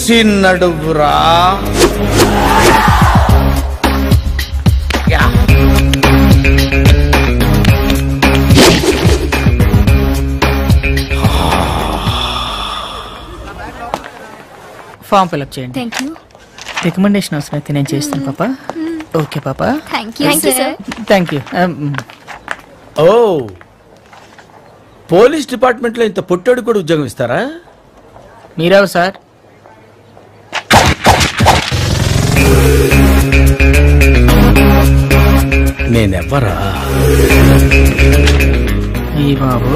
చూసి నడువురా. Form fill up చేయండి. Thank you. రికమెండేషన్ అవసరం అయితే నేను చేస్తాను పాపా. ఓకే పాపా. Thank you sir. Thank you. ఓ, పోలీస్ డిపార్ట్మెంట్లో ఇంత పొట్టోడు కూడా ఉద్యోగం ఇస్తారా? మీరెవరు సార్? నేనెవ్వరా? ఈ బాబు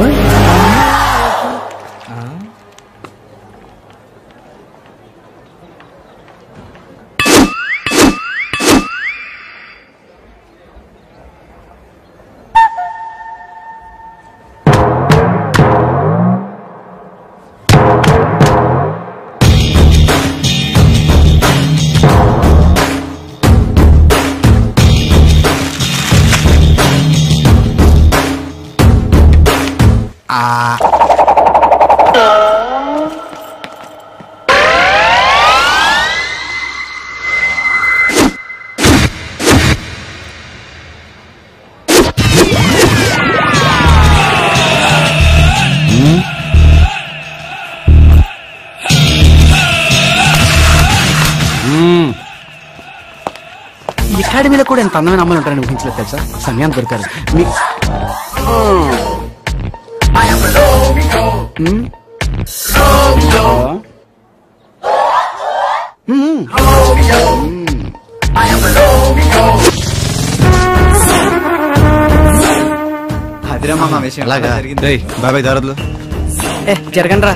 అకాడమీలో కూడా ఎంత అందమైన అమ్మాయిలు ఉంటారని ఊహించలేదు తెలుసా. సమయాన్ని దొరికారు. అదిరమ్మా మా విషయం అలాగా. బాబాయ్ దారద్లు జరగండి రా.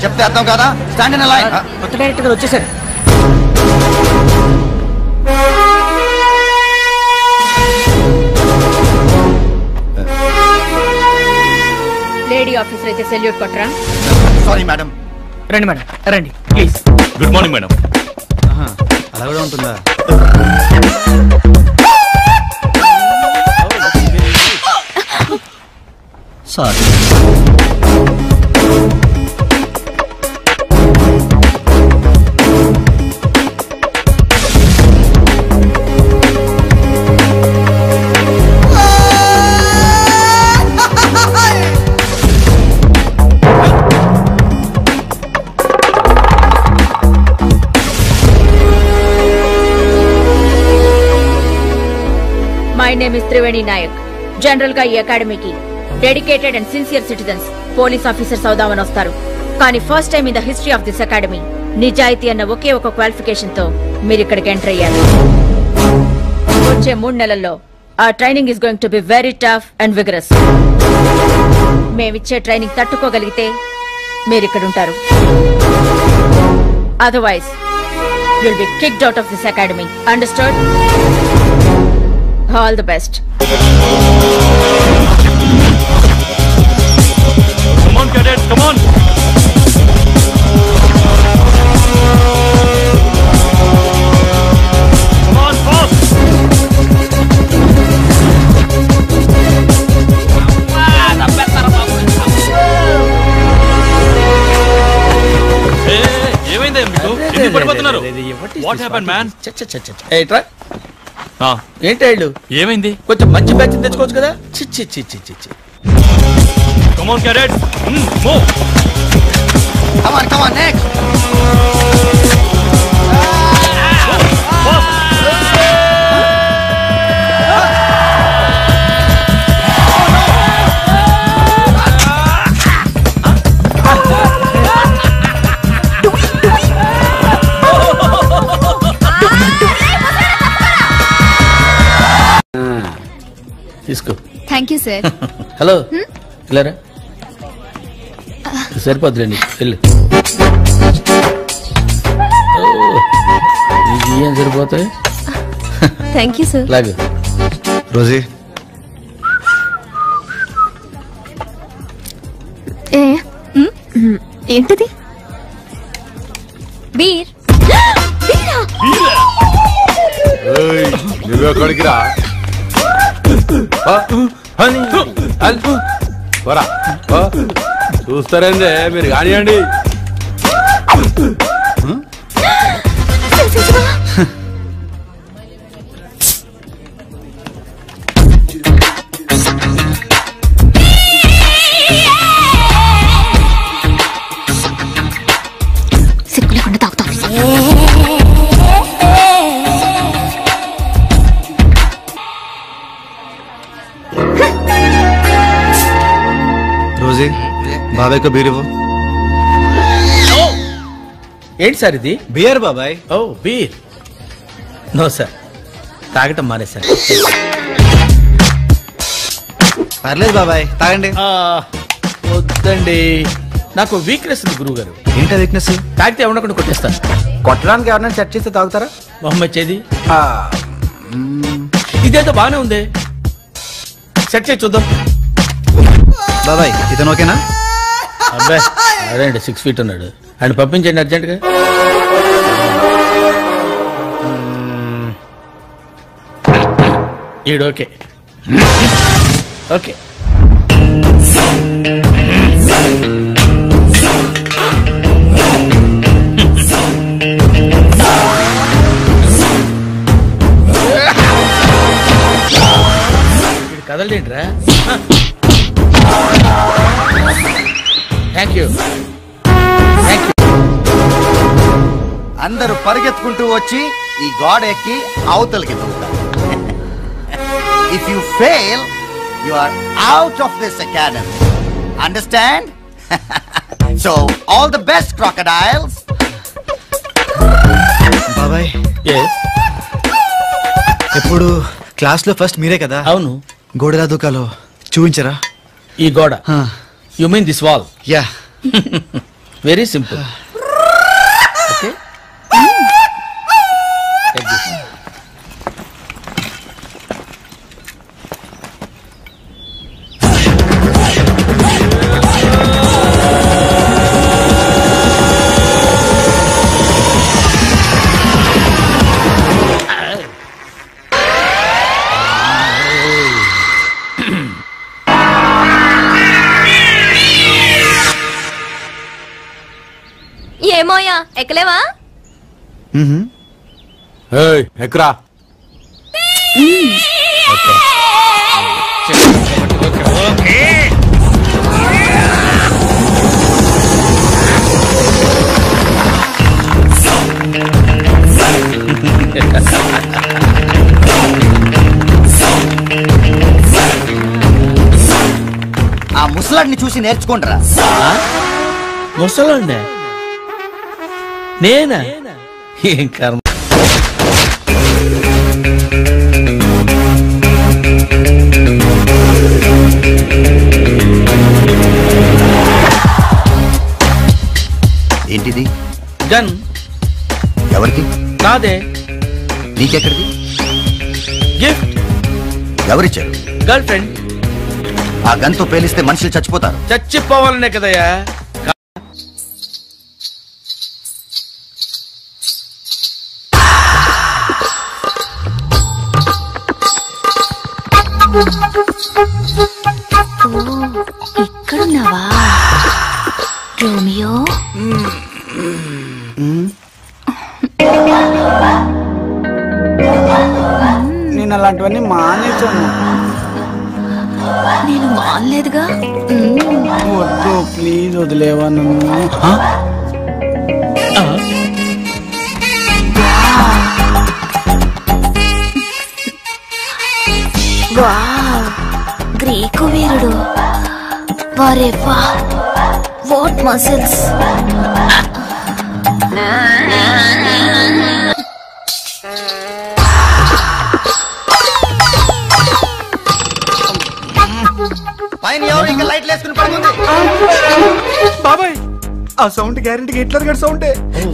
చెప్తే అర్థం కాదా? Stand in line. కొత్త డైరెక్టర్ గారు వచ్చేసారు. లేడీ ఆఫీసర్ అయితే సెల్యూట్ కొట్టరా? Sorry madam. రండి మేడం, రండి ప్లీజ్. Good morning madam. అలా కూడా ఉంటుందా? Sorry. My name is Triveni Nayak. General గా ఈ అకాడమీకి dedicated and sincere citizens, police officers అవుదామని వస్తారు. కానీ first time in the history of this academy నిజాయితీ అన్న ఒకే ఒక క్వాలిఫికేషన్ తో మీరు ఇక్కడికి ఎంటర్ అయ్యారు. వచ్చే 3 నెలల్లో ఆ training is going to be very tough and vigorous. మేమిచ్చే ట్రైనింగ్ తట్టుకోగలిగితే మీరు ఇక్కడ ఉంటారు. Otherwise you'll be kicked out of this academy. Understood? All the best. Come on cadets, come on. Come on fast. ఏమైంది మీకు? ఎందుకు పడిపోతున్నారు? What happened man? ఏట్రా ఏంటి ఐళ్ళు? ఏమైంది? కొంచెం మంచి బ్యాచ్ తెచ్చుకోవచ్చు కదా. చిచ్చి చిచ్చి చిచ్చి. Come on cadets, move. Come on next. తీసుకో. Thank you sir. హలో ఇలారా, సరిపోద్దులేండి వెళ్ళు. నీకు ఏం సరిపోతాయి? Thank you sir. లాగు. రోజీ ఏంటిది? బీర్. నువ్వెక్కడికి రా చూస్తారండి మీరు కానివ్వండి. సిగ్గు లేకుండా తాగుతాను. రోజీ బాబాయ్కి బీర్ ఇవ్వు. ఏంటి సార్ ఇది? బియర్ బాబాయ్. ఓ బీర్. నో సార్, తాగటం మానేశారు. పర్లేదు బాబాయ్, తాగండి. వద్దండి, నాకు వీక్నెస్ ఉంది గురువు గారు. ఏంటా వీక్నెస్? తాగితే ఉండకుండా కొట్టేస్తాను. కొట్టడానికి ఎవరైనా సెట్ చేస్తే తాగుతారా? మొహమ్మద్ చేది ఇదేదో బానే ఉంది, సెట్ చేసి చూద్దాం. బాబాయ్ ఇతను ఓకేనా? అబ్బాయి అదేంటి 6 feet ఉన్నాడు, ఆయన పంపించండి అర్జెంట్గా. ఈడు ఓకే. ఓకే కదలదేంట్రా? Thank you. అందరూ పరిగెత్తుకుంటూ వచ్చి ఈ గోడ ఎక్కి అవతలకి దూకుతారు. If you fail you are out of this academy. Understand? So all the best crocodiles. బాబాయ్ ఎప్పుడు క్లాస్ లో ఫస్ట్ మీరే కదా? అవును. గోడలా దూకాలో చూపించరా? ఈ గోడ? You mean this wall? Yeah. Very simple. Okay ఏమోయా ఎక్కలేవా? ఎక్కరా. ఆ ముసలాడిని చూసి నేర్చుకుంటారా? ముసలాడినే? నేనా? ఏం కర్మ. ఏంటిది? గన్. ఎవరికి? నాదే. నీకెక్కడిది? గిఫ్ట్. ఎవరిచ్చారు? Girl friend. ఆ గన్తో పేలిస్తే మనుషులు చచ్చిపోతారు. చచ్చిపోవాలనే కదయ్యా. ఇక్కడున్నావా రోమియో? నేను అలాంటివన్నీ మానేశాను. నేను మానలేదుగా. వద్దు ప్లీజ్, వదిలేవా నన్ను. గ్రీకు వీరుడు. వారే వా, వాట్ మసిల్స్. పైన ఎవరు ఇంకా లైట్లు వేసుకుని పడుతుంది? బాబాయ్ ఆ సౌండ్ గ్యారెంటీగా హిట్లర్ గారి సౌండే.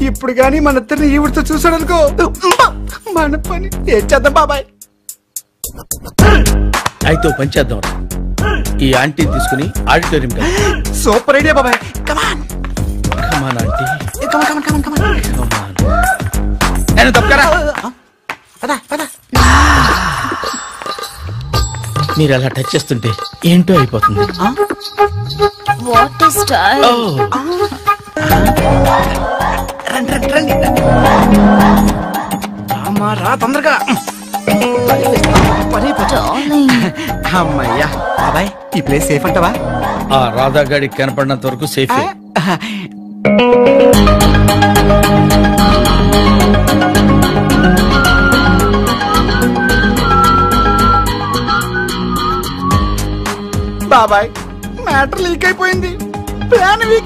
ఇప్పుడు గానీ మన ఇద్దరిని ఈవిడితో చూసాడు అనుకో, మన పని ఏం చేద్దాం బాబాయ్? అయితే ఓ పని చేద్దాం, ఈ ఆంటీ తీసుకుని ఆడిటోరియం సూపర్ ఐడియా బాబాయ్. కమాన్ కమాన్ ఆంటీ, కమాన్ కమాన్ కమాన్ కమాన్. నేను తప్పకరా. పద పద. మీరు అలా టచ్ చేస్తుంటే ఏంటో అయిపోతుంది. What is style? రండి రండి రండి. రామా రా తొందరగా. అమ్మయ్యా బాబాయ్, ఈ ప్లేస్ సేఫ్ అంటావా? ఆ రాధా గాడికి కనపడినంత వరకు సేఫ్. బాబాయ్ మ్యాటర్ లీక్ అయిపోయింది, ప్లాన్ వీక్